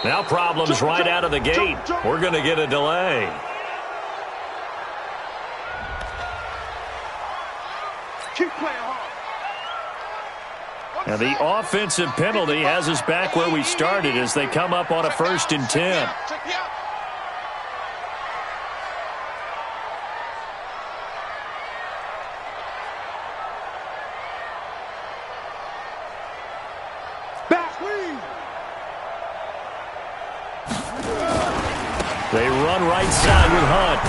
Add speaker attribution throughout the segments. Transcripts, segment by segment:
Speaker 1: Now problems right out of the gate. We're going to get a delay.
Speaker 2: Keep playing hard.
Speaker 1: Now the offensive penalty has us back where we started as they come up on a 1st and 10. They run right side with Hunt.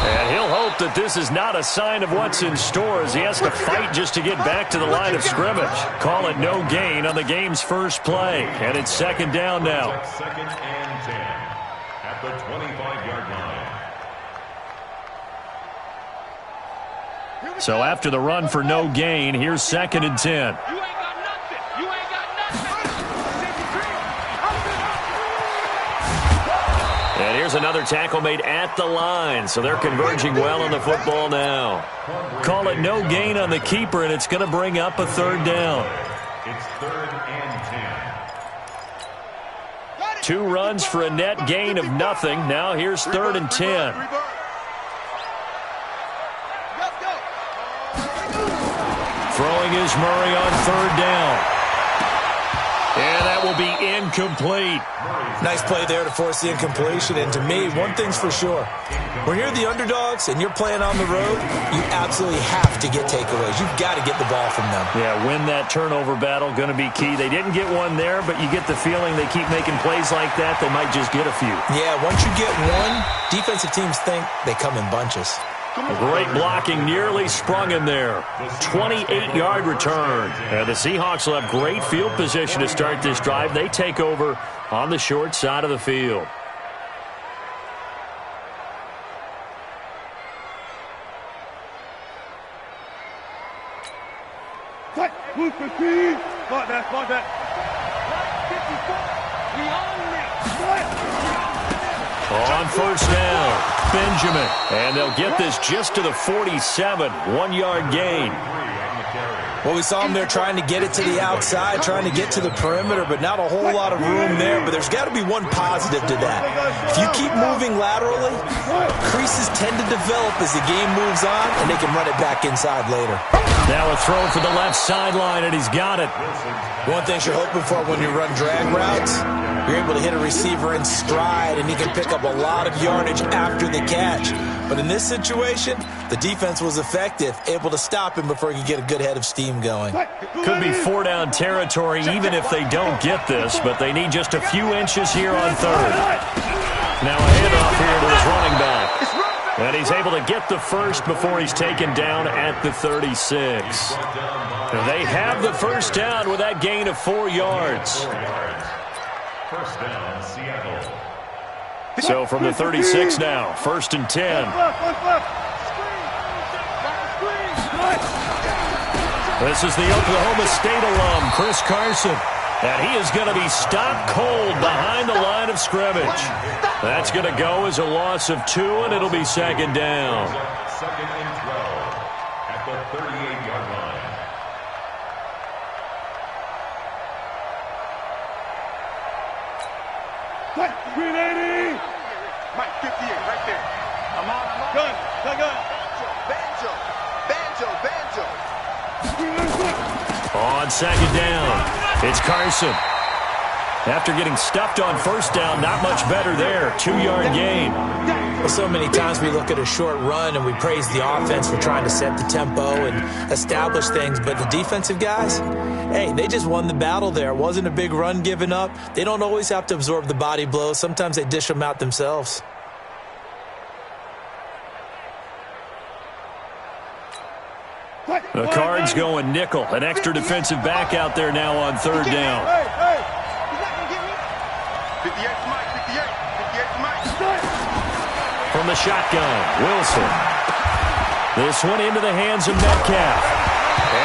Speaker 1: And he'll hope that this is not a sign of what's in store as he has to fight just to get back to the line of scrimmage. Call it no gain on the game's first play. And it's 2nd down now.
Speaker 3: 2nd and 10 at the 25-yard line.
Speaker 1: So after the run for no gain, here's 2nd and 10. And here's another tackle made at the line, so they're converging well on the football now. Call it no gain on the keeper, and it's going to bring up a 3rd down.
Speaker 3: It's 3rd and 10.
Speaker 1: 2 runs for a net gain of nothing. Now here's 3rd and 10. Throwing is Murray on 3rd down. And that will be incomplete.
Speaker 4: Nice play there to force the incompletion. And to me, one thing's for sure. When you're the underdogs and you're playing on the road, you absolutely have to get takeaways. You've got to get the ball from them.
Speaker 1: Yeah, win that turnover battle, going to be key. They didn't get one there, but you get the feeling they keep making plays like that, they might just get a few.
Speaker 4: Yeah, once you get one, defensive teams think they come in bunches.
Speaker 1: Great blocking, nearly sprung him there. 28-yard return. And the Seahawks will have great field position to start this drive. They take over on the short side of the field. On 1st down, Benjamin. And they'll get this just to the 47. 1-yard gain.
Speaker 4: Well, we saw him there trying to get it to the outside, trying to get to the perimeter, but not a whole lot of room there. But there's got to be one positive to that. If you keep moving laterally, creases tend to develop as the game moves on, and they can run it back inside later.
Speaker 1: Now a throw for the left sideline, and he's got it.
Speaker 4: One thing you're hoping for when you run drag routes, you're able to hit a receiver in stride, and he can pick up a lot of yardage after the catch. But in this situation, the defense was effective, able to stop him before he could get a good head of steam going.
Speaker 1: Could be 4-down territory even if they don't get this, but they need just a few inches here on 3rd. Now a handoff here to his running back. And he's able to get the first before he's taken down at the 36. They have the 1st down with that gain of 4 yards.
Speaker 3: 1st down, Seattle.
Speaker 1: So from the 36 now, 1st and 10. This is the Oklahoma State alum, Chris Carson. And he is going to be stopped cold behind the line of scrimmage. That's going to go as a loss of 2, and it'll be 2nd down.
Speaker 3: 2nd and 12 at the 38-yard line.
Speaker 2: Mike, 58, right there. I'm on. Gun. Banjo.
Speaker 1: On 2nd down, it's Carson. After getting stuffed on 1st down, not much better there. 2-yard gain.
Speaker 4: Well, so many times we look at a short run and we praise the offense for trying to set the tempo and establish things. But the defensive guys, hey, they just won the battle there. It wasn't a big run given up. They don't always have to absorb the body blows. Sometimes they dish them out themselves.
Speaker 1: The Cards going nickel. An extra defensive back out there now on 3rd down. From the shotgun, Wilson. This one into the hands of Metcalf.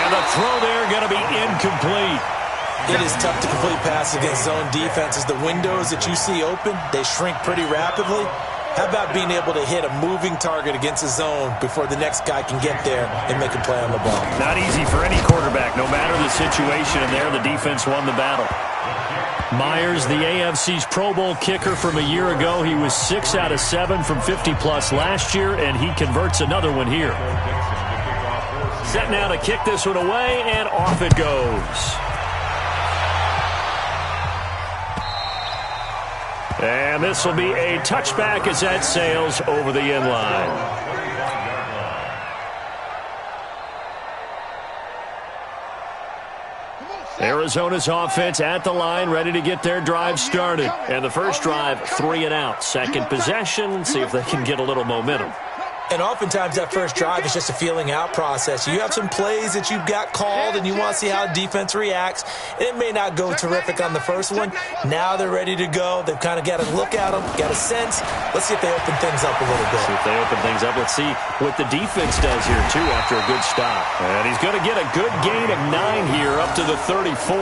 Speaker 1: And the throw there going to be incomplete.
Speaker 4: It is tough to complete passes against zone defenses. The windows that you see open, they shrink pretty rapidly. How about being able to hit a moving target against a zone before the next guy can get there and make a play on the ball?
Speaker 1: Not easy for any quarterback, no matter the situation, and there the defense won the battle. Myers, the AFC's Pro Bowl kicker from a year ago. He was 6 out of 7 from 50-plus last year, and he converts another one here. Set now to kick this one away, and off it goes. And this will be a touchback as that sails over the end line. Arizona's offense at the line, ready to get their drive started. And the first drive, 3 and out. Second possession, see if they can get a little momentum.
Speaker 4: And oftentimes that first drive is just a feeling out process. You have some plays that you've got called and you want to see how defense reacts. And it may not go terrific on the first one. Now they're ready to go. They've kind of got to look at them, got a sense. Let's see if they open things up a little bit.
Speaker 1: See if they open things up. Let's see what the defense does here, too, after a good stop. And he's going to get a good gain of 9 here up to the 34.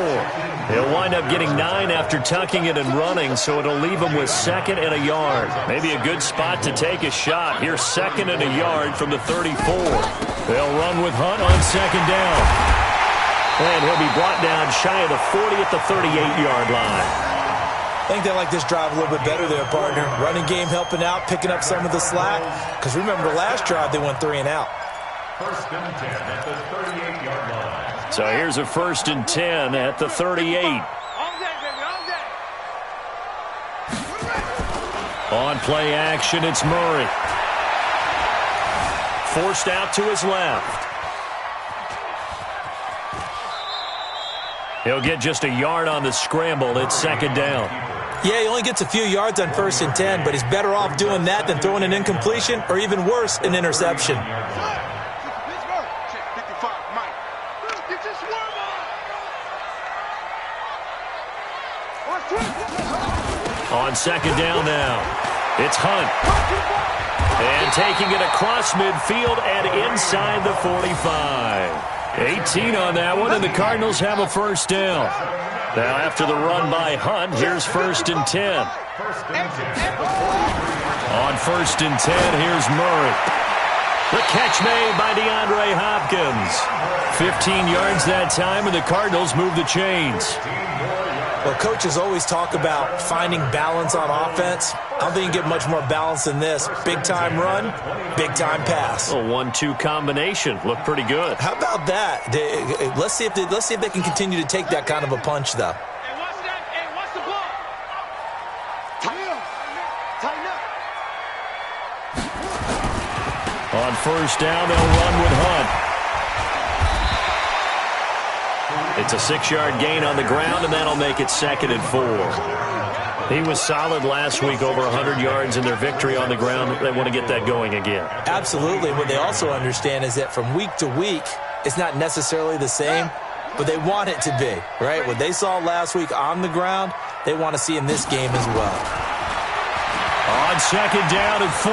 Speaker 1: He'll wind up getting 9 after tucking it and running, so it'll leave him with 2nd and a yard. Maybe a good spot to take a shot. Here's 2nd and a yard from the 34. They'll run with Hunt on 2nd down. And he'll be brought down shy of the 40 at the 38-yard line.
Speaker 4: I think they like this drive a little bit better there, partner. Running game helping out, picking up some of the slack. Because remember, the last drive they went 3 and out.
Speaker 3: 1st and 10 at the 38-yard line.
Speaker 1: So here's a 1st and 10 at the 38. On play action, it's Murray. Forced out to his left. He'll get just a yard on the scramble. It's 2nd down.
Speaker 4: Yeah, he only gets a few yards on 1st and 10, but he's better off doing that than throwing an incompletion or even worse, an interception.
Speaker 1: On 2nd down now, it's Hunt. And taking it across midfield and inside the 45. 18 on that one, and the Cardinals have a 1st down. Now after the run by Hunt, here's 1st and 10. On 1st and 10, here's Murray. The catch made by DeAndre Hopkins. 15 yards that time, and the Cardinals move the chains.
Speaker 4: Well, coaches always talk about finding balance on offense. I don't think you can get much more balance than this. Big-time run, big-time pass.
Speaker 1: A 1-2 combination. Looked pretty good.
Speaker 4: How about that? Let's see if they can continue to take that kind of a punch, though.
Speaker 2: What's the ball? Tighten up.
Speaker 1: On 1st down, they'll run with Hunt. It's a 6-yard gain on the ground, and that'll make it 2nd and 4. He was solid last week, over 100 yards in their victory on the ground. They want to get that going again.
Speaker 4: Absolutely. What they also understand is that from week to week, it's not necessarily the same, but they want it to be, right? What they saw last week on the ground, they want to see in this game as well.
Speaker 1: On 2nd down and 4,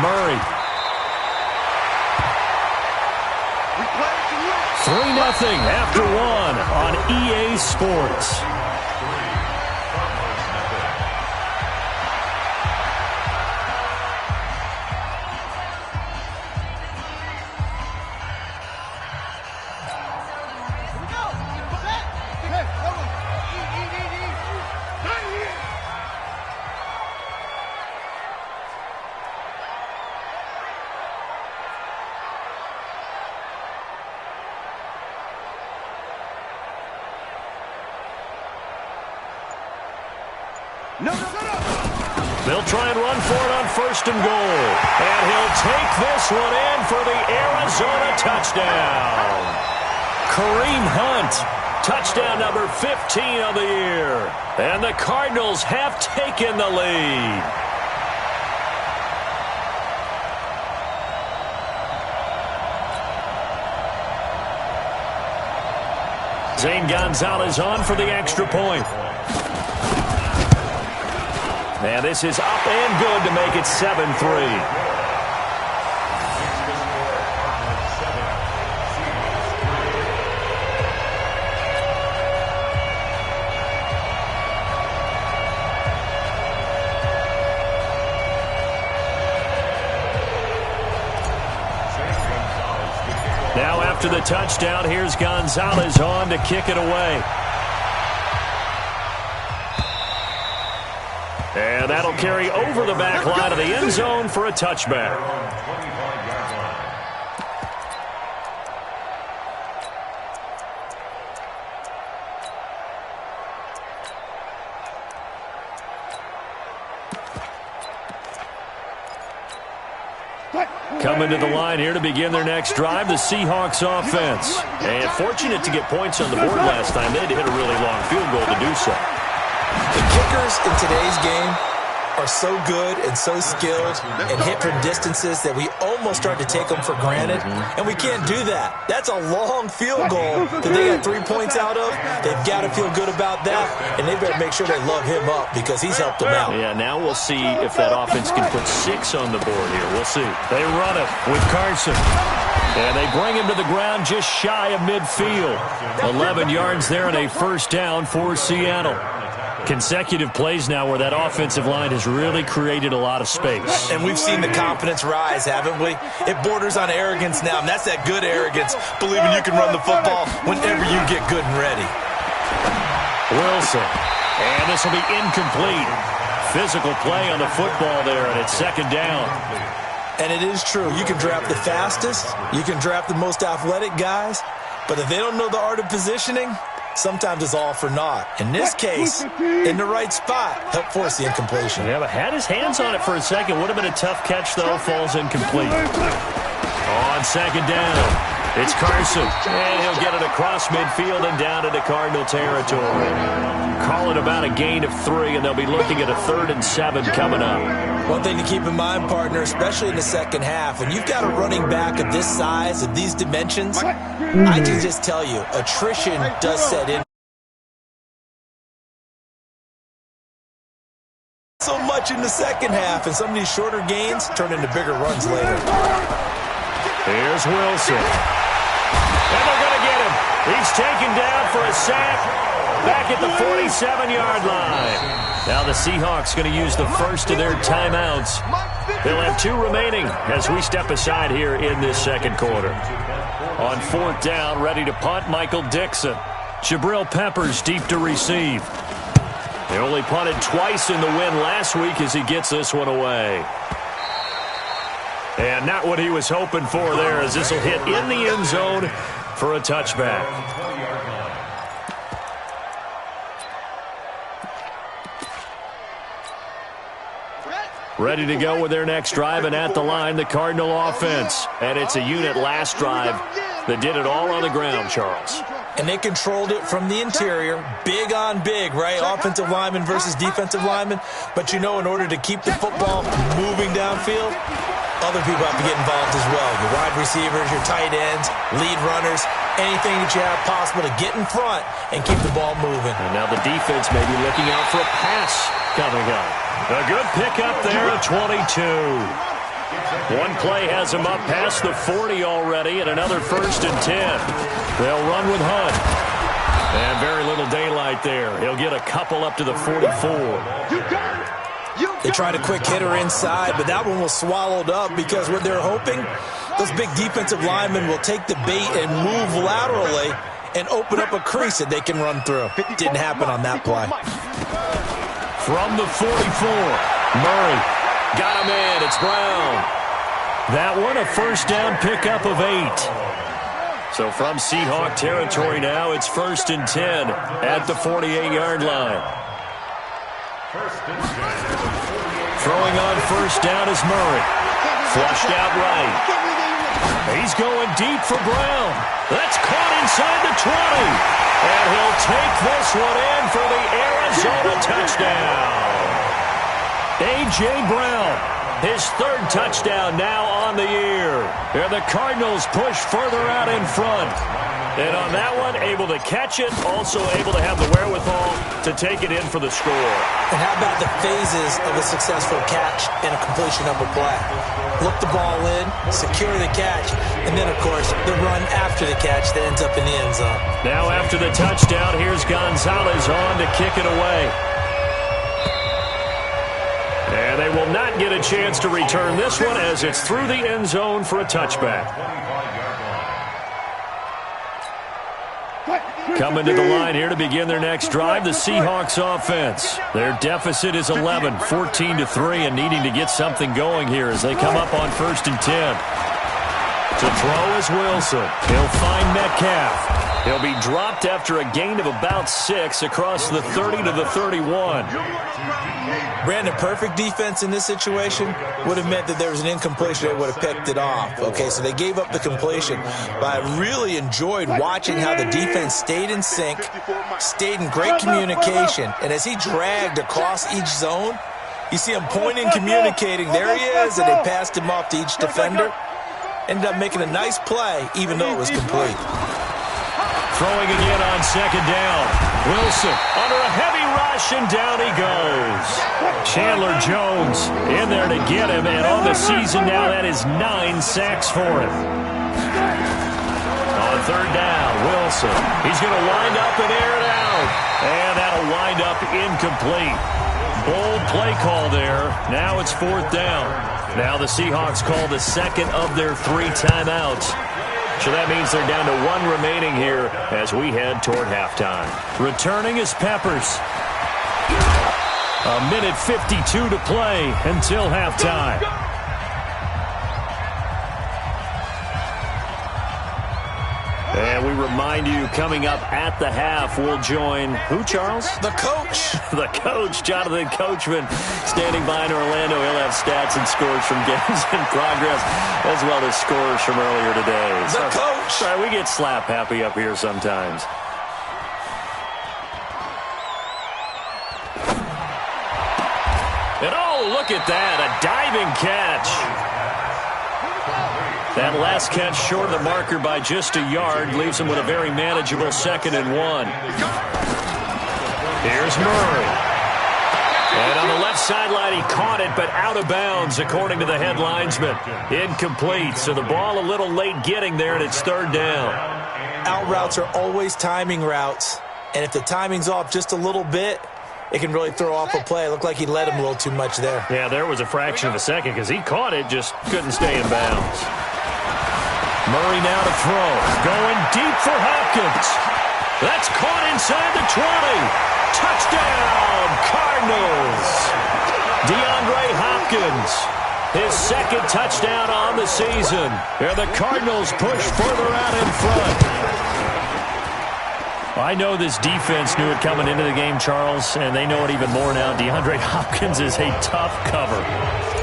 Speaker 1: Murray. 3-0 after 1 on EA Sports. They'll try and run for it on 1st and goal. And he'll take this one in for the Arizona touchdown. Kareem Hunt, touchdown number 15 of the year. And the Cardinals have taken the lead. Zane Gonzalez on for the extra point. And this is up and good to make it 7-3. Now after the touchdown, here's Gonzalez on to kick it away. And that'll carry over the back line of the end zone for a touchback. Coming to the line here to begin their next drive, the Seahawks offense. And fortunate to get points on the board last time. They had to hit a really long field goal to do so.
Speaker 4: The kickers in today's game are so good and so skilled and hit from distances that we almost start to take them for granted, and we can't do that. That's a long field goal that they got 3 points out of. They've got to feel good about that, and they better make sure they love him up because he's helped them out.
Speaker 1: Yeah, now we'll see if that offense can put 6 on the board here. We'll see. They run it with Carson. And they bring him to the ground just shy of midfield. 11 yards there and a first down for Seattle. Consecutive plays now where that offensive line has really created a lot of space.
Speaker 4: And we've seen the confidence rise, haven't we? It borders on arrogance now, and that's that good arrogance, believing you can run the football whenever you get good and ready.
Speaker 1: Wilson. And this will be incomplete. Physical play on the football there, and it's second down.
Speaker 4: And it is true. You can draft the fastest. You can draft the most athletic guys. But if they don't know the art of positioning, sometimes it's all for naught. In this case, in the right spot, help force the incompletion.
Speaker 1: Yeah, but had his hands on it for a second. Would have been a tough catch, though. Falls incomplete. On second down, it's Carson. And he'll get it across midfield and down into Cardinal territory. Call it about a gain of 3, and they'll be looking at a 3rd and 7 coming up.
Speaker 4: One thing to keep in mind, partner, especially in the second half, when you've got a running back of this size, of these dimensions, I can just tell you, attrition does set in. So much in the second half, and some of these shorter gains turn into bigger runs later.
Speaker 1: Here's Wilson. And they're going to get him. He's taken down for a sack back at the 47-yard line. Now the Seahawks going to use the first of their timeouts. They'll have 2 remaining as we step aside here in this second quarter. On 4th down, ready to punt, Michael Dixon. Jabril Peppers deep to receive. They only punted twice in the win last week as he gets this one away. And not what he was hoping for there, as this will hit in the end zone for a touchback. Ready to go with their next drive, and at the line, the Cardinal offense. And it's a unit last drive that did it all on the ground, Charles.
Speaker 4: And they controlled it from the interior, big on big, right? Offensive lineman versus defensive lineman. But you know, in order to keep the football moving downfield, other people have to get involved as well. Your wide receivers, your tight ends, lead runners, anything that you have possible to get in front and keep the ball moving.
Speaker 1: And now the defense may be looking out for a pass coming up. A good pickup there at 22. One play has him up past the 40 already, and another 1st and 10. They'll run with Hunt. And very little daylight there. He'll get a couple up to the 44.
Speaker 4: They tried a quick hitter inside, but that one was swallowed up because what they're hoping, those big defensive linemen will take the bait and move laterally and open up a crease that they can run through. Didn't happen on that play.
Speaker 1: From the 44, Murray got him in. It's Brown. That one a first down pickup of 8. So from Seahawk territory now, it's 1st and 10 at the 48-yard line. Throwing on first down is Murray. Flushed out right. He's going deep for Brown. That's caught inside the 20. And he'll take this one in for the Arizona touchdown. A.J. Brown, his 3rd touchdown now on the year. And the Cardinals push further out in front. And on that one, able to catch it, also able to have the wherewithal to take it in for the score.
Speaker 4: And how about the phases of a successful catch and a completion of a play? Look the ball in, secure the catch, and then, of course, the run after the catch that ends up in the end zone.
Speaker 1: Now after the touchdown, here's Gonzalez on to kick it away. And they will not get a chance to return this one as it's through the end zone for a touchback. Coming to the line here to begin their next drive, the Seahawks offense. Their deficit is 11, 14-3, and needing to get something going here as they come up on 1st and 10. To throw is Wilson. He'll find Metcalf. He'll be dropped after a gain of about 6 across the 30 to the 31.
Speaker 4: Brandon, perfect defense in this situation would have meant that there was an incompletion. They would have picked it off. Okay, so they gave up the completion. But I really enjoyed watching how the defense stayed in sync, stayed in great communication. And as he dragged across each zone, you see him pointing, communicating. There he is, and they passed him off to each defender. Ended up making a nice play, even though it was complete.
Speaker 1: Throwing again on 2nd down. Wilson under a heavy rush, and down he goes. Chandler Jones in there to get him, and on the season now, that is 9 sacks for him. On 3rd down, Wilson. He's going to wind up and air it out. And that'll wind up incomplete. Bold play call there. Now it's 4th down. Now the Seahawks call the second of their 3 timeouts. So that means they're down to 1 remaining here as we head toward halftime. Returning is Peppers. A minute 52 to play until halftime. And we remind you, coming up at the half, we'll join who, Charles?
Speaker 4: The coach.
Speaker 1: The coach, Jonathan Coachman, standing by in Orlando. He'll have stats and scores from games in progress, as well as scores from earlier today.
Speaker 4: The coach.
Speaker 1: Sorry, we get slap happy up here sometimes. And oh, look at that, a diving catch. That last catch short of the marker by just a yard leaves him with a very manageable 2nd and 1. Here's Murray. And on the left sideline, he caught it, but out of bounds, according to the head linesman. Incomplete, so the ball a little late getting there, and it's 3rd down.
Speaker 4: Out routes are always timing routes, and if the timing's off just a little bit, it can really throw off a play. It looked like he led him a little too much there.
Speaker 1: Yeah, there was a fraction of a second because he caught it, just couldn't stay in bounds. Murray now to throw. Going deep for Hopkins. That's caught inside the 20. Touchdown, Cardinals. DeAndre Hopkins. His 2nd touchdown on the season. And the Cardinals push further out in front. I know this defense knew it coming into the game, Charles, and they know it even more now. DeAndre Hopkins is a tough cover.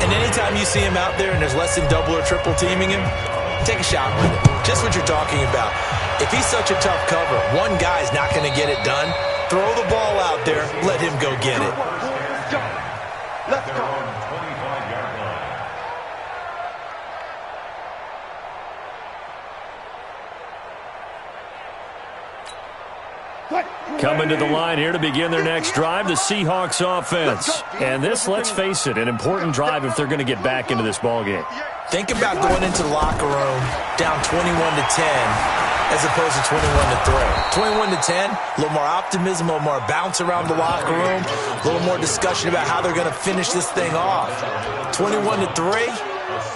Speaker 4: And anytime you see him out there and there's less than double or triple teaming him, take a shot with it. Just what you're talking about. If he's such a tough cover, one guy's not going to get it done. Throw the ball out there. Let him go get it.
Speaker 2: Let's go.
Speaker 1: Coming to the line here to begin their next drive, the Seahawks offense. And this, let's face it, an important drive if they're going to get back into this ballgame.
Speaker 4: Think about going into the locker room down 21-10 as opposed to 21-3. 21-10, a little more optimism, a little more bounce around the locker room, a little more discussion about how they're going to finish this thing off. 21-3,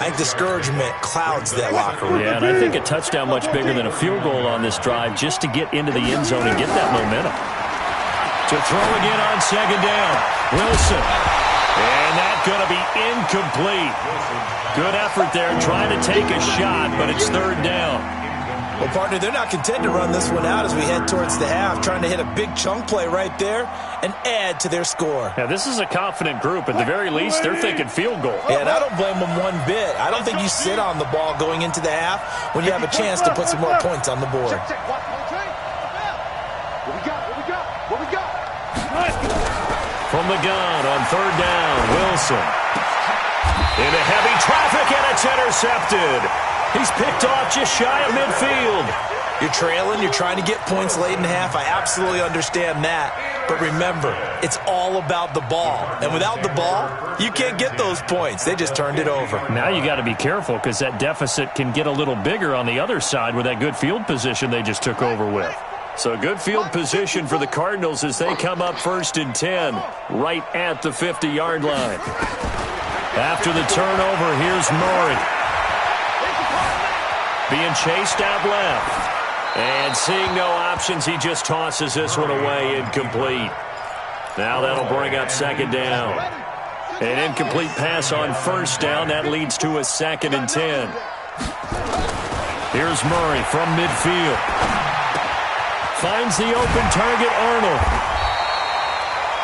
Speaker 4: I think discouragement clouds that locker room.
Speaker 1: Yeah, and I think a touchdown much bigger than a field goal on this drive just to get into the end zone and get that momentum. To throw again on 2nd down, Wilson. And that's going to be incomplete. Good effort there trying to take a shot, but it's 3rd down.
Speaker 4: Well, partner, they're not content to run this one out as we head towards the half, trying to hit a big chunk play right there and add to their score.
Speaker 1: Now, this is a confident group. At the very least, they're thinking field goal.
Speaker 4: Yeah, and I don't blame them one bit. I don't think you sit on the ball going into the half when you have a chance to put some more points on the board.
Speaker 2: What we got?
Speaker 1: From the gun on 3rd down, Wilson. Into heavy traffic, and it's intercepted. He's picked off just shy of midfield.
Speaker 4: You're trailing. You're trying to get points late in the half. I absolutely understand that. But remember, it's all about the ball. And without the ball, you can't get those points. They just turned it over.
Speaker 1: Now you got to be careful because that deficit can get a little bigger on the other side with that good field position they just took over with. So good field position for the Cardinals as they come up 1st and 10 right at the 50-yard line. After the turnover, here's Murray. Being chased out left. And seeing no options, he just tosses this one away, incomplete. Now that'll bring up second down. An incomplete pass on first down. That leads to a 2nd and 10. Here's Murray from midfield. Finds the open target, Arnold.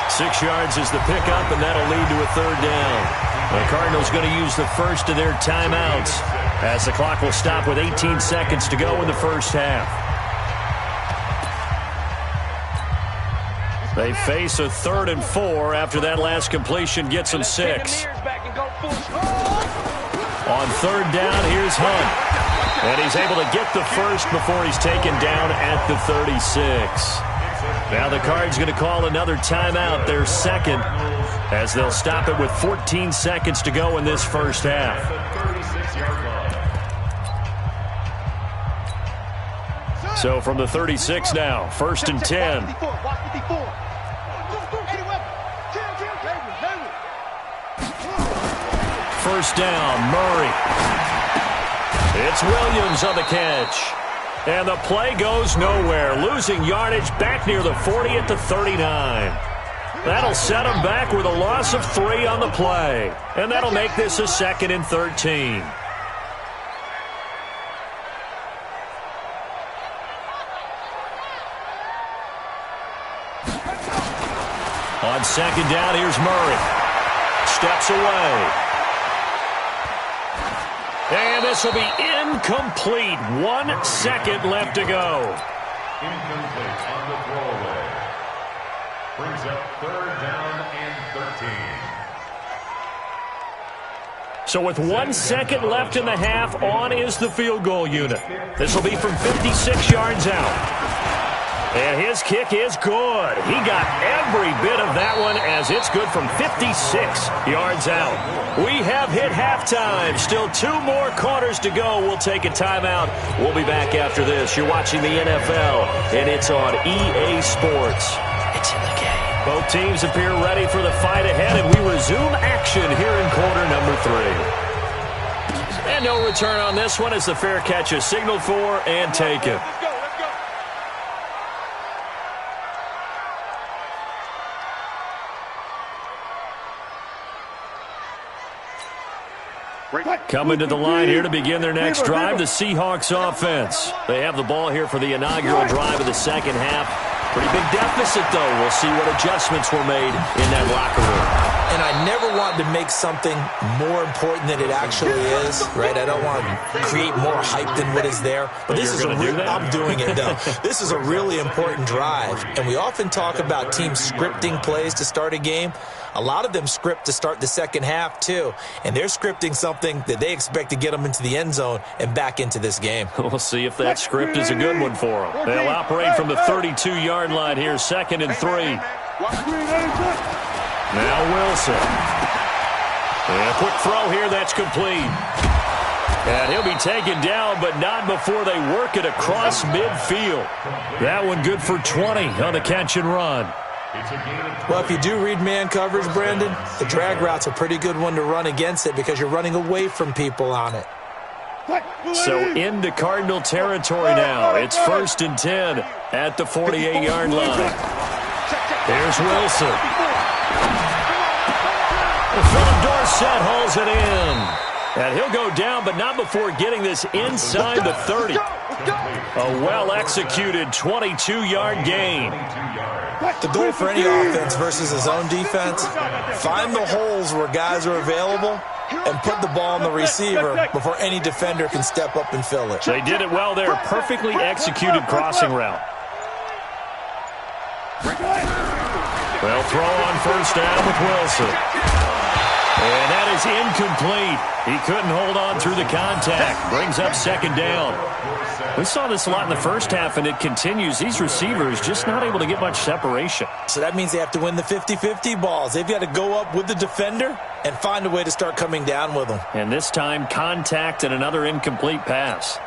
Speaker 1: 6 yards is the pickup, and that'll lead to a 3rd down. The Cardinals going to use the first of their timeouts as the clock will stop with 18 seconds to go in the first half. They face a 3rd and 4 after that last completion gets them 6. On 3rd down, here's Hunt. And he's able to get the first before he's taken down at the 36. Now the Cards going to call another timeout, their 2nd, as they'll stop it with 14 seconds to go in this first half. So from the 36 now, 1st and 10. First down, Murray. It's Williams on the catch. And the play goes nowhere. Losing yardage back near the 40 at the 39. That'll set him back with a loss of 3 on the play. And that'll make this a 2nd and 13. On 2nd down, here's Murray. Steps away. And this will be incomplete. 1 second left to go.
Speaker 3: Incomplete on the throwaway. Brings up 3rd down and 13.
Speaker 1: So with 1 second left in the half, on is the field goal unit. This will be from 56 yards out. And his kick is good. He got every bit of that one as it's good from 56 yards out. We have hit halftime. Still 2 more quarters to go. We'll take a timeout. We'll be back after this. You're watching the NFL, and it's on EA Sports. It's in the game. Both teams appear ready for the fight ahead, and we resume action here in quarter number 3. And no return on this one as the fair catch is signaled for and taken. Coming to the line here to begin their next drive, the Seahawks offense. They have the ball here for the inaugural drive of the second half. Pretty big deficit, though. We'll see what adjustments were made in that locker room.
Speaker 4: And I never wanted to make something more important than it actually is, right? I don't want to create more hype than what is there. But this is I'm doing it, though. This is a really important drive. And we often talk about teams scripting plays to start a game. A lot of them script to start the second half, too. And they're scripting something that they expect to get them into the end zone and back into this game.
Speaker 1: We'll see if that script is a good one for them. They'll operate from the 32-yard line here, 2nd and 3. Now Wilson. And a quick throw here, that's complete. And he'll be taken down, but not before they work it across midfield. That one good for 20 on the catch and run.
Speaker 4: Well, if you do read man coverage, Brandon, the drag route's a pretty good one to run against it because you're running away from people on it.
Speaker 1: So into Cardinal territory now. It's 1st and 10 at the 48-yard line. Here's Wilson. Philip Dorsett hauls it in. And he'll go down, but not before getting this inside the 30. A well-executed 22-yard gain.
Speaker 4: The goal for any offense versus his own defense, find the holes where guys are available and put the ball on the receiver before any defender can step up and fill it.
Speaker 1: They did it well there. Perfectly executed crossing route. Well, throw on first down with Wilson. And that is incomplete. He couldn't hold on through the contact. Brings up second down. We saw this a lot in the first half, and it continues. These receivers just not able to get much separation.
Speaker 4: So that means they have to win the 50-50 balls. They've got to go up with the defender and find a way to start coming down with them.
Speaker 1: And this time, contact and another incomplete pass.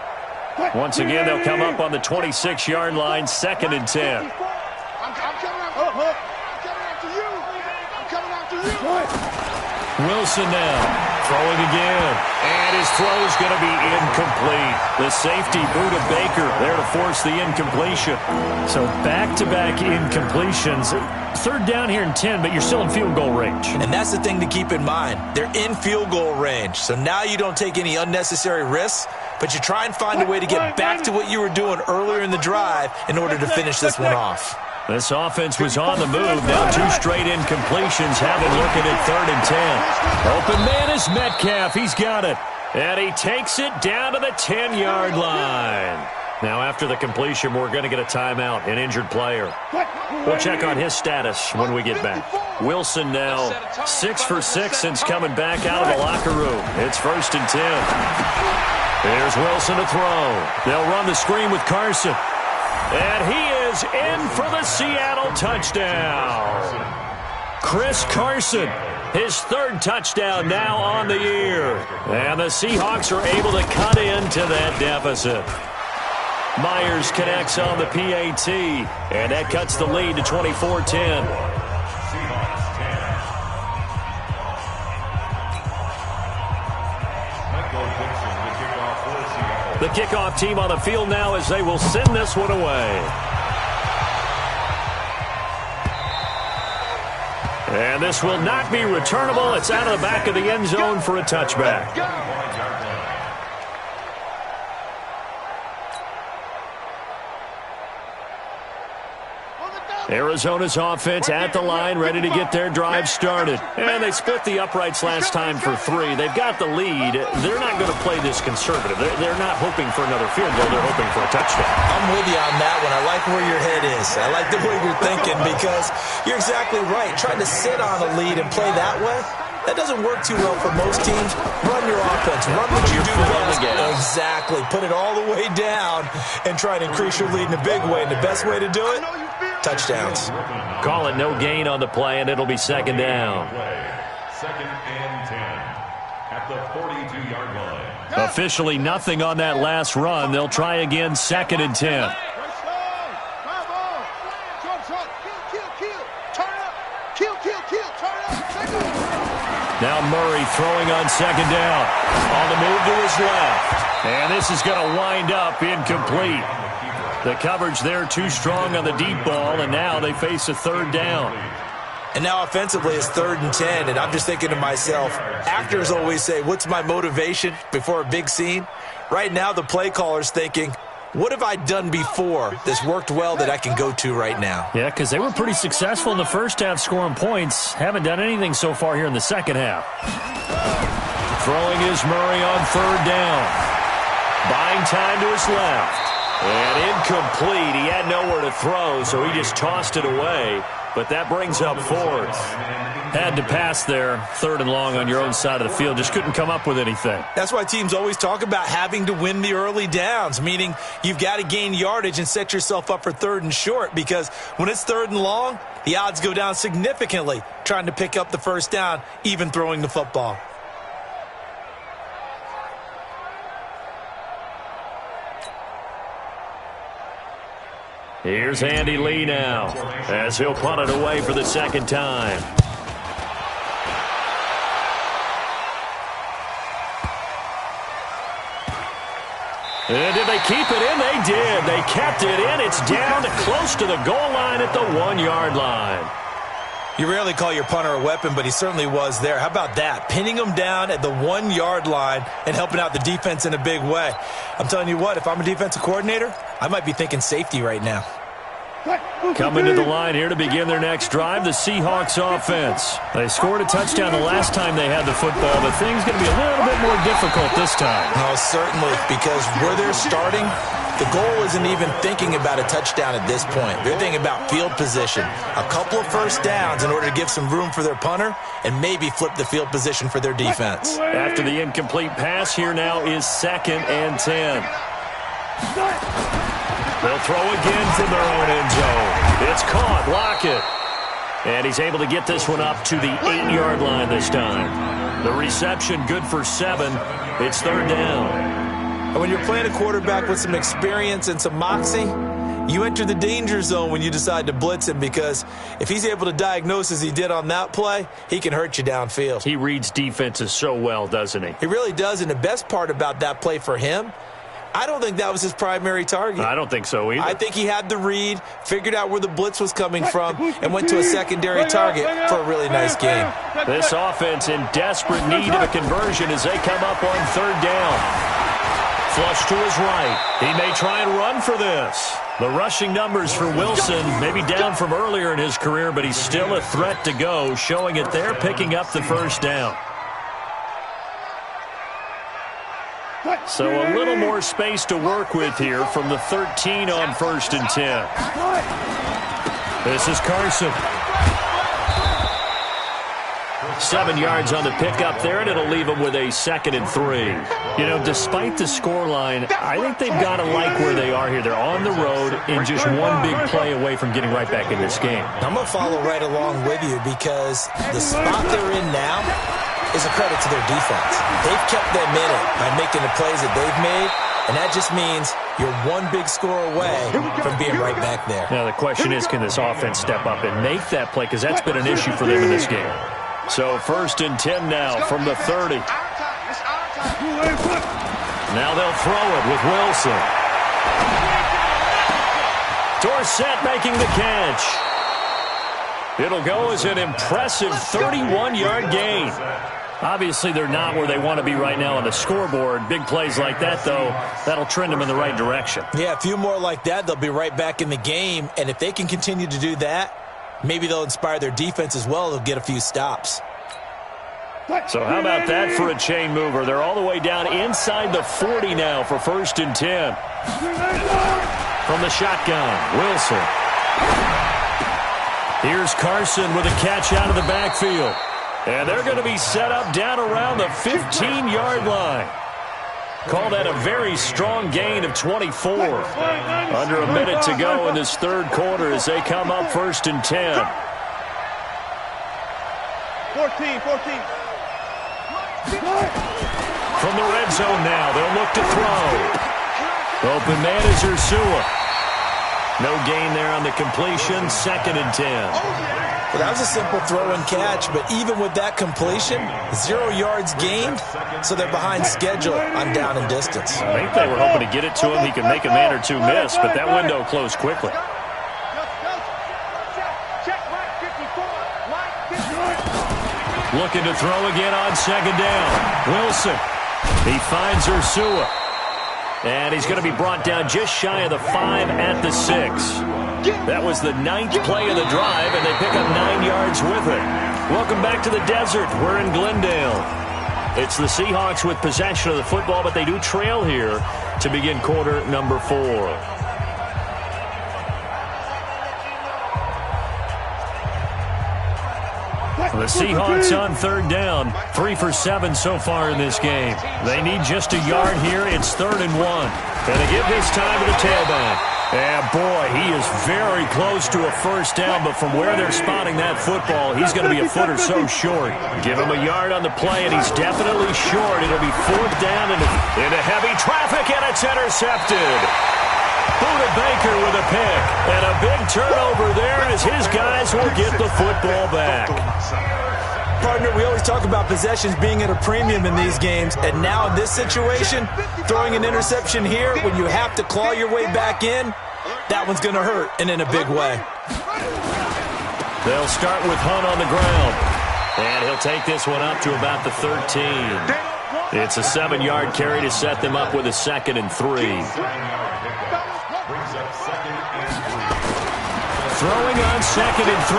Speaker 1: Once again, they'll come up on the 26-yard line, 2nd and 10.
Speaker 2: I'm coming after you.
Speaker 1: Wilson now Throwing again. And his throw is going to be incomplete. The safety, Buda Baker, there to force the incompletion.
Speaker 5: So back-to-back incompletions. Third down here and 10, but you're still in field goal range.
Speaker 4: And that's the thing to keep in mind. They're in field goal range. So now you don't take any unnecessary risks, but you try and find a way to get back to what you were doing earlier in the drive in order to finish this one off.
Speaker 1: This offense was on the move. Now 2 straight incompletions have him looking at 3rd and 10. Open man is Metcalf. He's got it. And he takes it down to the 10-yard line. Now after the completion, we're going to get a timeout, an injured player. We'll check on his status when we get back. Wilson now 6 for 6 since coming back out of the locker room. It's 1st and 10. Here's Wilson to throw. They'll run the screen with Carson. And he is in for the Seattle touchdown. Chris Carson, his 3rd touchdown now on the year. And the Seahawks are able to cut into that deficit. Myers connects on the PAT, and that cuts the lead to 24-10. The kickoff team on the field now as they will send this one away. And this will not be returnable. It's out of the back of the end zone for a touchback. Arizona's offense at the line, ready to get their drive started. And they split the uprights last time for 3. They've got the lead. They're not going to play this conservative. They're not hoping for another field goal. They're hoping for a touchdown.
Speaker 4: I'm with you on that one. I like where your head is. I like the way you're thinking because you're exactly right. Trying to sit on a lead and play that way, that doesn't work too well for most teams. Run your offense. Run what you do best. Exactly. Put it all the way down and try to increase your lead in a big way. And the best way to do it, touchdowns.
Speaker 1: Call it no gain on the play, and it'll be 2nd down.
Speaker 3: 2nd and 10 at the 42-yard line.
Speaker 1: Officially nothing on that last run. They'll try again, 2nd and 10. Now Murray throwing on 2nd down. On the move to his left. And this is going to wind up incomplete. The coverage there too strong on the deep ball, and now they face a 3rd down.
Speaker 4: And now offensively it's 3rd and 10, and I'm just thinking to myself, actors always say, what's my motivation before a big scene? Right now the play caller's thinking, what have I done before that's worked well that I can go to right now?
Speaker 5: Yeah, because they were pretty successful in the first half scoring points. Haven't done anything so far here in the second half.
Speaker 1: Throwing is Murray on 3rd down. Buying time to his left. And incomplete. He had nowhere to throw, so he just tossed it away. But that brings up 4th.
Speaker 5: Had to pass there, 3rd and long on your own side of the field. Just couldn't come up with anything.
Speaker 4: That's why teams always talk about having to win the early downs, meaning you've got to gain yardage and set yourself up for 3rd and short, because when it's 3rd and long, the odds go down significantly trying to pick up the 1st down, even throwing the football.
Speaker 1: Here's Andy Lee now as he'll punt it away for the 2nd time. And did they keep it in? They did. They kept it in. It's down to close to the goal line at the 1-yard line.
Speaker 4: You rarely call your punter a weapon, but he certainly was there. How about that? Pinning him down at the 1-yard line and helping out the defense in a big way. I'm telling you what, if I'm a defensive coordinator, I might be thinking safety right now.
Speaker 1: Coming to the line here to begin their next drive, the Seahawks offense. They scored a touchdown the last time they had the football, but things going to be a little bit more difficult this time.
Speaker 4: Oh, certainly, because where they're starting, the goal isn't even thinking about a touchdown at this point. They're thinking about field position, a couple of 1st downs in order to give some room for their punter and maybe flip the field position for their defense.
Speaker 1: After the incomplete pass, here now is 2nd and 10. They'll throw again from their own end zone. It's caught. Lockett. And he's able to get this one up to the 8-yard line this time. The reception good for 7. It's 3rd down.
Speaker 4: And when you're playing a quarterback with some experience and some moxie, you enter the danger zone when you decide to blitz him, because if he's able to diagnose as he did on that play, he can hurt you downfield.
Speaker 5: He reads defenses so well, doesn't he?
Speaker 4: He really does, and the best part about that play for him, I don't think that was his primary target.
Speaker 5: I don't think so either.
Speaker 4: I think he had the read, figured out where the blitz was coming from, and went to a secondary target for a really nice game.
Speaker 1: This offense in desperate need of a conversion as they come up on third down. Flush to his right. He may try and run for this. The rushing numbers for Wilson may be down from earlier in his career, but he's still a threat to go, showing it there, picking up the first down. So a little more space to work with here from the 13 on 1st and 10. This is Carson. 7 yards on the pickup there, and it'll leave him with a 2nd and 3.
Speaker 5: You know, despite the scoreline, I think they've got to like where they are here. They're on the road and just one big play away from getting right back in this game.
Speaker 4: I'm going to follow right along with you, because the spot they're in now is a credit to their defense. They've kept them in it by making the plays that they've made, and that just means you're one big score away from being right back there.
Speaker 5: Now, the question is, can this offense step up and make that play? Because that's been an issue for them in this game.
Speaker 1: So 1st and 10 now from the 30. Now they'll throw it with Wilson. Dorsett making the catch. It'll go as an impressive 31-yard gain.
Speaker 5: Obviously, they're not where they want to be right now on the scoreboard. Big plays like that, though, that'll trend them in the right direction.
Speaker 4: Yeah, a few more like that, they'll be right back in the game. And if they can continue to do that, maybe they'll inspire their defense as well. They'll get a few stops.
Speaker 1: So how about that for a chain mover? They're all the way down inside the 40 now for 1st and 10. From the shotgun, Wilson. Here's Carson with a catch out of the backfield. And they're going to be set up down around the 15-yard line. Call that a very strong gain of 24. Under a minute to go in this third quarter as they come up 1st and 10.
Speaker 2: 14.
Speaker 1: From the red zone now, they'll look to throw. Open man is Ursua. No gain there on the completion, 2nd and 10.
Speaker 4: Well, that was a simple throw and catch, but even with that completion, 0 yards gained, so they're behind schedule on down and distance.
Speaker 1: I think they were hoping to get it to him. He could make a man or two miss, but that window closed quickly. Looking to throw again on 2nd down. Wilson. He finds Ursua. And he's going to be brought down just shy of the 5 at the 6. That was the 9th play of the drive, and they pick up 9 yards with it. Welcome back to the desert. We're in Glendale. It's the Seahawks with possession of the football, but they do trail here to begin quarter number 4. The Seahawks on 3rd down, 3 for 7 so far in this game. They need just a yard here. It's 3rd and 1. And they give this time to the tailback. And boy, he is very close to a first down, but from where they're spotting that football, he's going to be a foot or so short. Give him a yard on the play, and he's definitely short. It'll be 4th down into heavy traffic, and it's intercepted. Buda Baker with a pick, and a big turnover there as his guys will get the football back.
Speaker 4: Partner, we always talk about possessions being at a premium in these games, and now in this situation, throwing an interception here when you have to claw your way back in, that one's going to hurt, and in a big way.
Speaker 1: They'll start with Hunt on the ground, and he'll take this one up to about the 13. It's a 7-yard carry to set them up with a 2nd and 3. Throwing on 2nd and 3.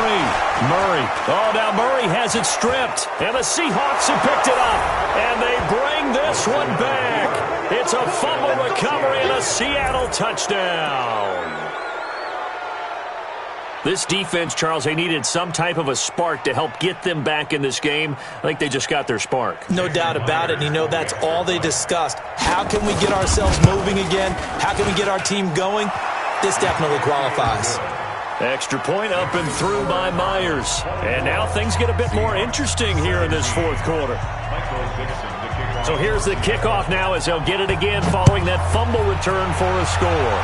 Speaker 1: Murray. Oh, now Murray has it stripped. And the Seahawks have picked it up. And they bring this one back. It's a fumble recovery and a Seattle touchdown. This defense, Charles, they needed some type of a spark to help get them back in this game. I think they just got their spark.
Speaker 4: No doubt about it. And you know, that's all they discussed. How can we get ourselves moving again? How can we get our team going? This definitely qualifies.
Speaker 1: Extra point up and through by Myers. And now things get a bit more interesting here in this fourth quarter. So here's the kickoff now as they'll get it again following that fumble return for a score.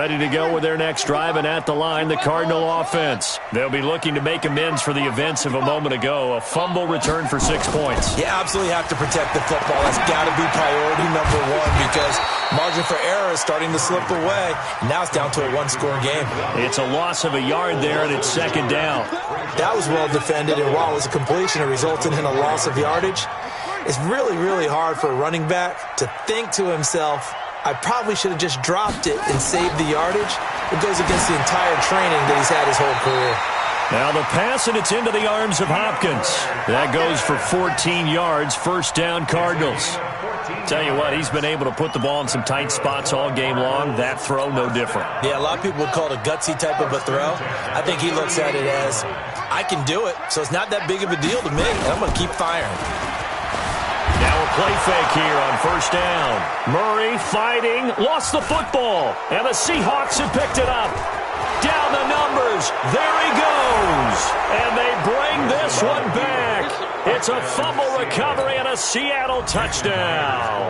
Speaker 1: Ready to go with their next drive, and at the line, the Cardinal offense. They'll be looking to make amends for the events of a moment ago. A fumble return for 6 points.
Speaker 4: You absolutely have to protect the football. That's got to be priority number one because margin for error is starting to slip away. Now it's down to a one-score game.
Speaker 1: It's a loss of a yard there, and it's second down.
Speaker 4: That was well defended, and while it was a completion, it resulted in a loss of yardage. It's really, really hard for a running back to think to himself, I probably should have just dropped it and saved the yardage. It goes against the entire training that he's had his whole career.
Speaker 1: Now the pass, and it's into the arms of Hopkins. That goes for 14 yards, first down Cardinals. Tell you what, he's been able to put the ball in some tight spots all game long. That throw, no different.
Speaker 4: Yeah, a lot of people would call it a gutsy type of a throw. I think he looks at it as, I can do it, so it's not that big of a deal to me, and I'm going to keep firing.
Speaker 1: Now a play fake here on first down. Murray fighting, lost the football, and the Seahawks have picked it up. Down the numbers, there he goes, and they bring this one back. It's a fumble recovery and a Seattle touchdown.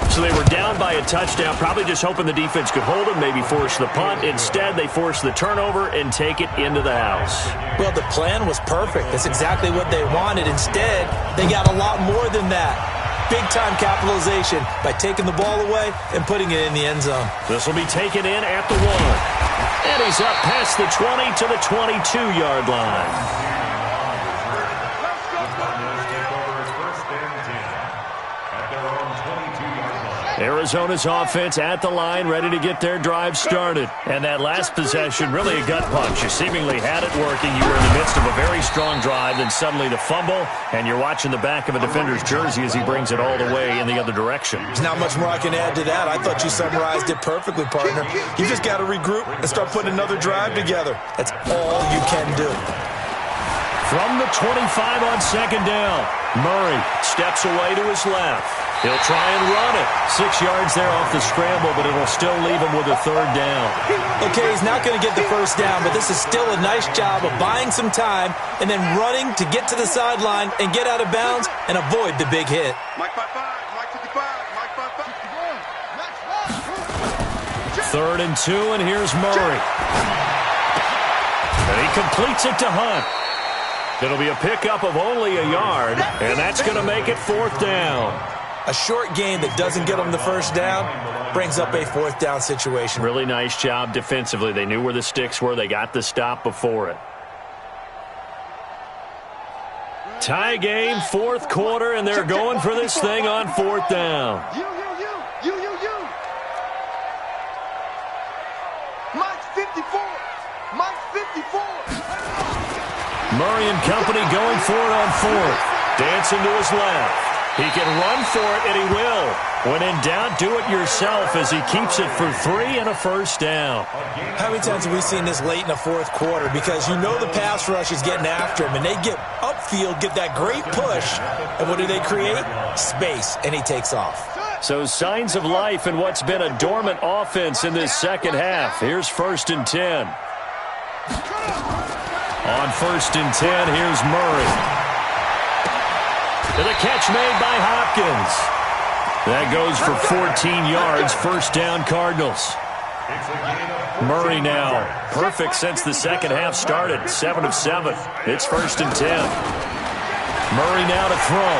Speaker 1: So they were down by a touchdown, probably just hoping the defense could hold them, maybe force the punt. Instead, they force the turnover and take it into the house.
Speaker 4: Well, the plan was perfect. That's exactly what they wanted. Instead, they got a lot more than that. Big-time capitalization by taking the ball away and putting it in the end zone.
Speaker 1: This will be taken in at the 1. And he's up past the 20 to the 22-yard line. Arizona's offense at the line, ready to get their drive started. And that last possession, really a gut punch. You seemingly had it working. You were in the midst of a very strong drive, then suddenly the fumble, and you're watching the back of a defender's jersey as he brings it all the way in the other direction.
Speaker 4: There's not much more I can add to that. I thought you summarized it perfectly, partner. You just got to regroup and start putting another drive together. That's all you can do.
Speaker 1: From the 25 on second down, Murray steps away to his left. He'll try and run it. 6 yards there off the scramble, but it'll still leave him with a third down.
Speaker 4: Okay, he's not going to get the first down, but this is still a nice job of buying some time and then running to get to the sideline and get out of bounds and avoid the big hit.
Speaker 2: Mike 55, Mike 55, Mike 55.
Speaker 1: 3rd and 2, and here's Murray. And he completes it to Hunt. It'll be a pickup of only a yard, and that's going to make it 4th down.
Speaker 4: A short gain that doesn't get them the first down brings up a 4th down situation.
Speaker 1: Really nice job defensively. They knew where the sticks were. They got the stop before it. Tie game, 4th quarter, and they're going for this thing on 4th down.
Speaker 2: You. Mike 54. Mike 54.
Speaker 1: Murray and company going for it on 4th. Dancing to his left. He can run for it, and he will. When in doubt, do it yourself as he keeps it for 3 and a first down.
Speaker 4: How many times have we seen this late in the 4th quarter? Because you know the pass rush is getting after him, and they get upfield, get that great push, and what do they create? Space, and he takes off.
Speaker 1: So signs of life in what's been a dormant offense in this second half. Here's 1st and 10. On 1st and 10, here's Murray. To the catch made by Hopkins. That goes for 14 yards, first down Cardinals. Murray now, perfect since the second half started, 7 of 7. It's 1st and 10. Murray now to throw.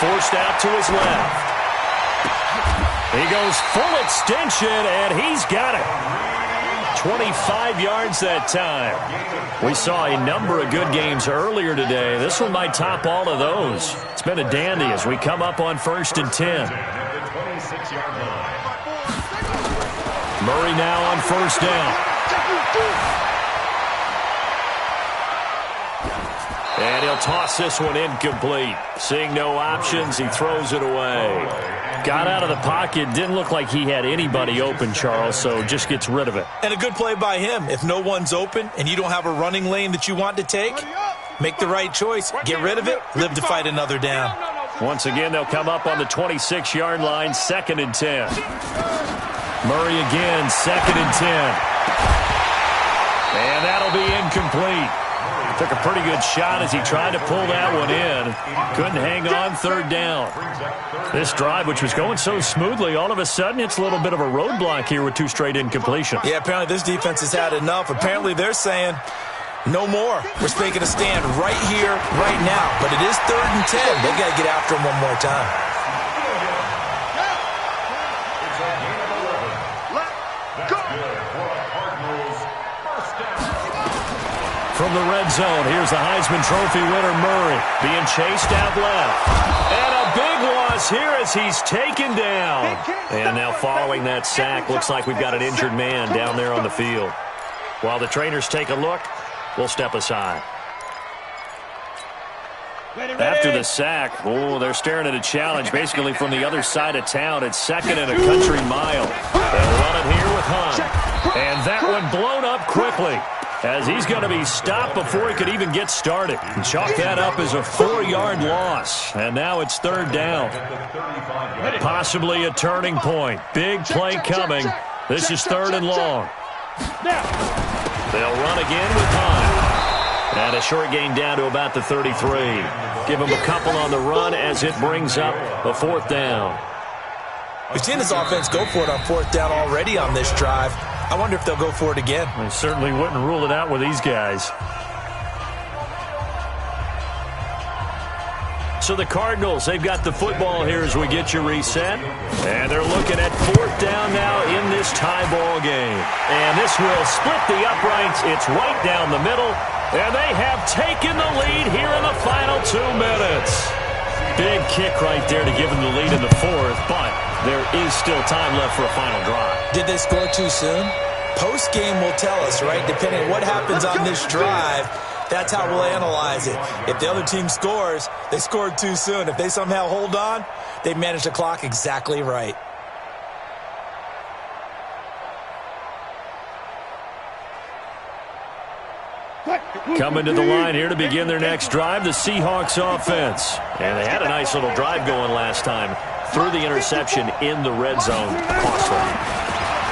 Speaker 1: Forced out to his left. He goes full extension, and he's got it. 25 yards that time. We saw a number of good games earlier today. This one might top all of those. It's been a dandy as we come up on 1st and 10. Murray now on 1st down. And he'll toss this one incomplete. Seeing no options, he throws it away. Got out of the pocket. Didn't look like he had anybody open, Charles, so just gets rid of it.
Speaker 4: And a good play by him. If no one's open and you don't have a running lane that you want to take, make the right choice. Get rid of it. Live to fight another down.
Speaker 1: Once again, they'll come up on the 26-yard line, 2nd and 10. Murray again, 2nd and 10. And that'll be incomplete. Took a pretty good shot as he tried to pull that one in. Couldn't hang on, third down. This drive, which was going so smoothly, all of a sudden it's a little bit of a roadblock here with 2 straight incompletions.
Speaker 4: Yeah, apparently this defense has had enough. Apparently they're saying, no more. We're making a stand right here, right now. But it is 3rd and 10. They've got to get after him one more time.
Speaker 1: From the red zone, here's the Heisman Trophy winner, Murray, being chased out left. And a big loss here as he's taken down. And now following that sack, looks like we've got an injured man down there on the field. While the trainers take a look, we'll step aside. After the sack, they're staring at a challenge basically from the other side of town. It's 2nd and a country mile. They'll run it here with Hunt. And that one blown up quickly, as he's going to be stopped before he could even get started. And chalk that up as a 4-yard loss. And now it's 3rd down. Possibly a turning point. Big play coming. This is 3rd and long. They'll run again with Hunt. And a short gain down to about the 33. Give him a couple on the run as it brings up a 4th down.
Speaker 4: We've seen this offense go for it on 4th down already on this drive. I wonder if they'll go for it again.
Speaker 1: I certainly wouldn't rule it out with these guys. So the Cardinals, they've got the football here as we get you reset. And they're looking at 4th down now in this tie ball game. And this will split the uprights. It's right down the middle. And they have taken the lead here in the final 2 minutes. Big kick right there to give them the lead in the 4th, but there is still time left for a final drive.
Speaker 4: Did they score too soon? Post-game will tell us, right? Depending on what happens on this drive, that's how we'll analyze it. If the other team scores, they scored too soon. If they somehow hold on, they managed the clock exactly right.
Speaker 1: Coming to the line here to begin their next drive, the Seahawks offense. And they had a nice little drive going last time. Threw the interception in the red zone. Costly.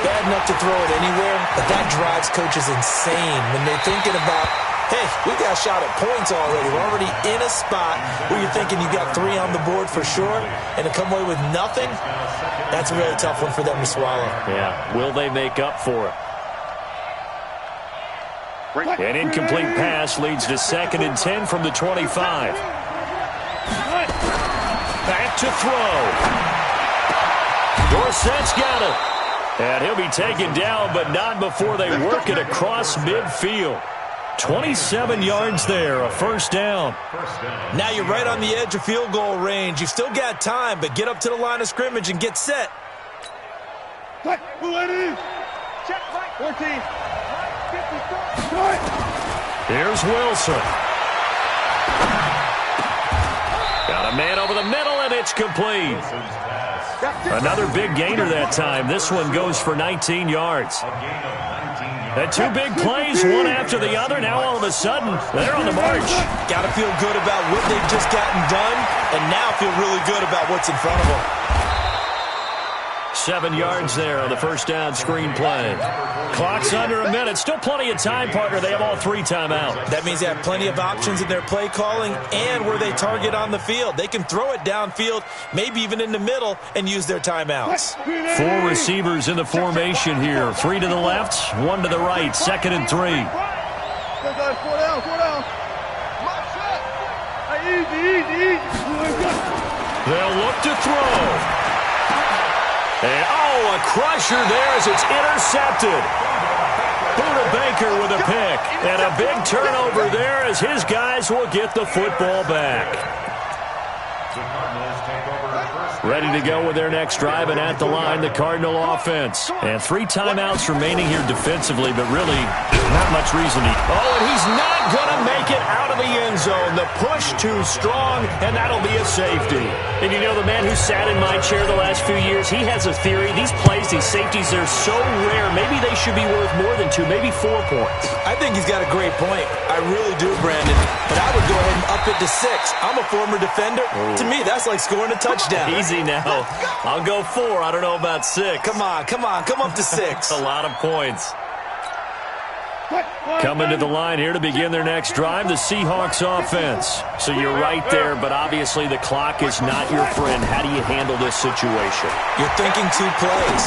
Speaker 4: Bad enough to throw it anywhere, but that drives coaches insane when they're thinking about, hey, we got a shot at points already. We're already in a spot where you're thinking you got 3 on the board for sure, and to come away with nothing, that's a really tough one for them to swallow.
Speaker 1: Yeah, will they make up for it? An incomplete pass leads to 2nd and 10 from the 25. Back to throw. Dorsett's got it. And he'll be taken down, but not before they work it across midfield. 27 yards there, a 1st down.
Speaker 4: Now you're right on the edge of field goal range. You've still got time, but get up to the line of scrimmage and get set.
Speaker 2: 14.
Speaker 1: Here's Wilson. Got a man over the middle, and it's complete. Another big gainer that time. This one goes for 19 yards. And 2 big plays, one after the other. Now all of a sudden, they're on the march.
Speaker 4: Got to feel good about what they've just gotten done, and now feel really good about what's in front of them.
Speaker 1: 7 yards there on the 1st down screen play. Clock's under a minute. Still plenty of time, partner. They have all 3 timeouts.
Speaker 4: That means they have plenty of options in their play calling and where they target on the field. They can throw it downfield, maybe even in the middle, and use their timeouts.
Speaker 1: 4 receivers in the formation here. 3 to the left, 1 to the right. 2nd and 3.
Speaker 2: Go, guys. 4 down. Easy.
Speaker 1: They'll look to throw. And, a crusher there as it's intercepted. Buda Baker with a pick. And a big turnover there as his guys will get the football back. Ready to go with their next drive, and at the line, the Cardinal offense. And 3 timeouts remaining here defensively, but really not much reason to. And he's not going to make it out of the end zone. The push too strong, and that'll be a safety. And you know, the man who sat in my chair the last few years, he has a theory. These plays, these safeties, they're so rare. Maybe they should be worth more than 2, maybe 4 points.
Speaker 4: I think he's got a great point. I really do, Brandon. But I would go ahead and up it to 6. I'm a former defender. To me, that's like scoring a touchdown.
Speaker 1: Easy now. I'll go 4. I don't know about 6.
Speaker 4: Come on. Come up to 6.
Speaker 1: A lot of points. Coming to the line here to begin their next drive, the Seahawks offense. So you're right there, but obviously the clock is not your friend. How do you handle this situation?
Speaker 4: You're thinking two plays.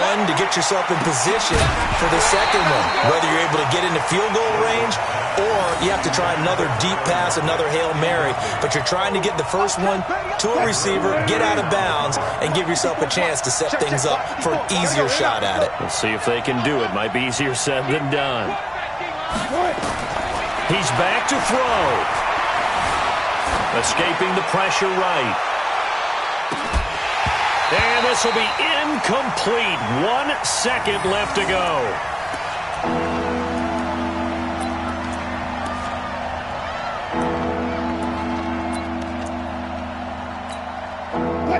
Speaker 4: One, to get yourself in position for the second one, whether you're able to get into field goal range or you have to try another deep pass, another Hail Mary, but you're trying to get the first one to a receiver, get out of bounds, and give yourself a chance to set things up for an easier shot at it.
Speaker 1: We'll see if they can do it. Might be easier said than done. He's back to throw. Escaping the pressure right. And this will be incomplete. 1 second left to go.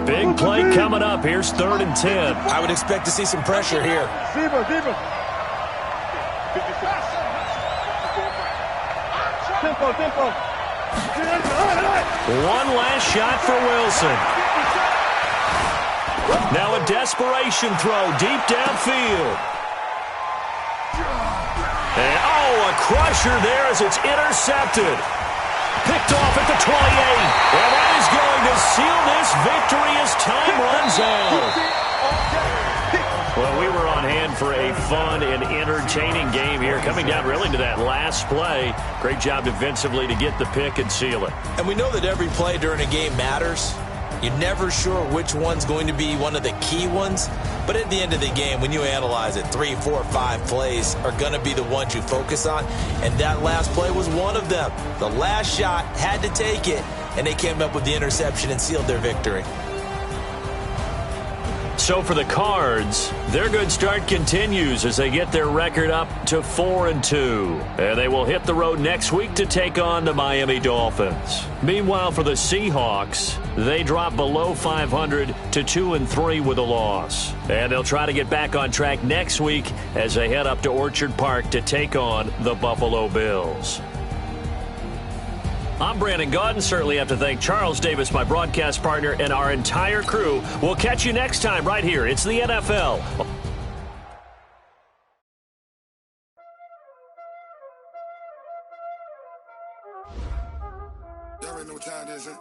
Speaker 1: Big play coming up. Here's 3rd and 10.
Speaker 4: I would expect to see some pressure here.
Speaker 2: Tempo.
Speaker 1: One last shot for Wilson. Now a desperation throw deep downfield. And, a crusher there as it's intercepted. Picked off at the 28. And that is going to seal this victory as time runs out. Well, we were on hand for a fun and entertaining game here. Coming down really to that last play. Great job defensively to get the pick and seal it.
Speaker 4: And we know that every play during a game matters. You're never sure which one's going to be one of the key ones. But at the end of the game, when you analyze it, 3, 4, 5 plays are going to be the ones you focus on. And that last play was one of them. The last shot had to take it, and they came up with the interception and sealed their victory.
Speaker 1: So for the Cards, their good start continues as they get their record up to 4-2. And they will hit the road next week to take on the Miami Dolphins. Meanwhile, for the Seahawks, they drop below 500 to 2-3 with a loss. And they'll try to get back on track next week as they head up to Orchard Park to take on the Buffalo Bills. I'm Brandon Gaudin. Certainly have to thank Charles Davis, my broadcast partner, and our entire crew. We'll catch you next time right here. It's the NFL.
Speaker 6: Y'all already know what time it is, huh?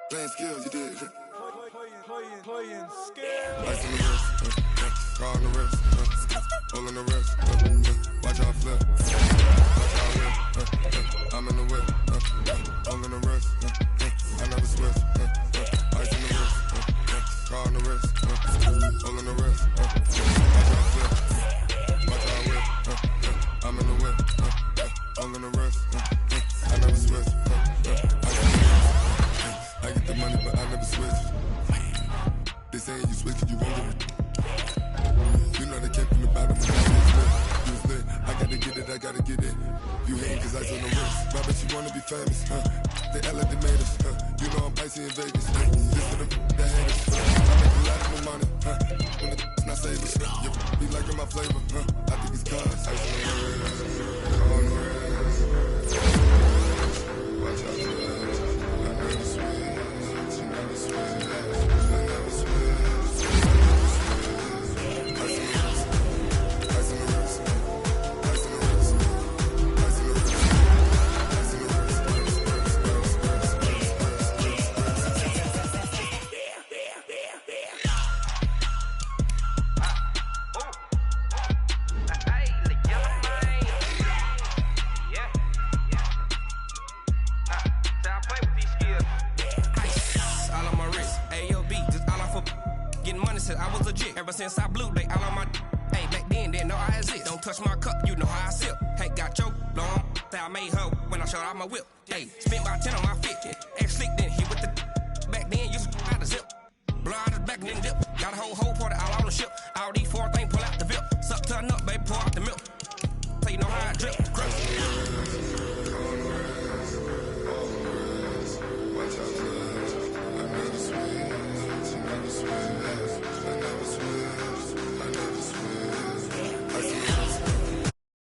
Speaker 6: Playing skills, you did. Playing skills. Ice on the wrist, car on the wrist, hole on the wrist, watch out flip, watch out whip, I'm in the whip, hole in the wrist, I never switch, ice on the wrist, car on the wrist, hole in the wrist, watch out flip, watch out whip, I'm in the whip, hole in the wrist, I never switch, I get the money but I never switch. They saying you switch and you won't get it. You know they came from the bottom and you was lit. I gotta get it. You hating cause I on the wrist. But I bet you wanna be famous, They act like they made us, You know I'm icy in Vegas, This for the that hate us, I make a lot of money, When the not savers, you be liking my flavor, I think it's cause ice on the wrist, on the wrist. Watch out for that. I never switch, never switch.
Speaker 7: Ever since I blew, they all on my hey, back then, didn't know I exist. Don't touch my cup, you know how I sip. Hey, got your long, say I made her when I showed out my whip. Hey, spent about 10 on my fit. Ex-slick, then hit with the back then, used to out the zip. Blow out his back and then dip. Got a whole party all on the ship. All these 4 things, pull out the VIP. Suck to a nut, baby, pour out the milk.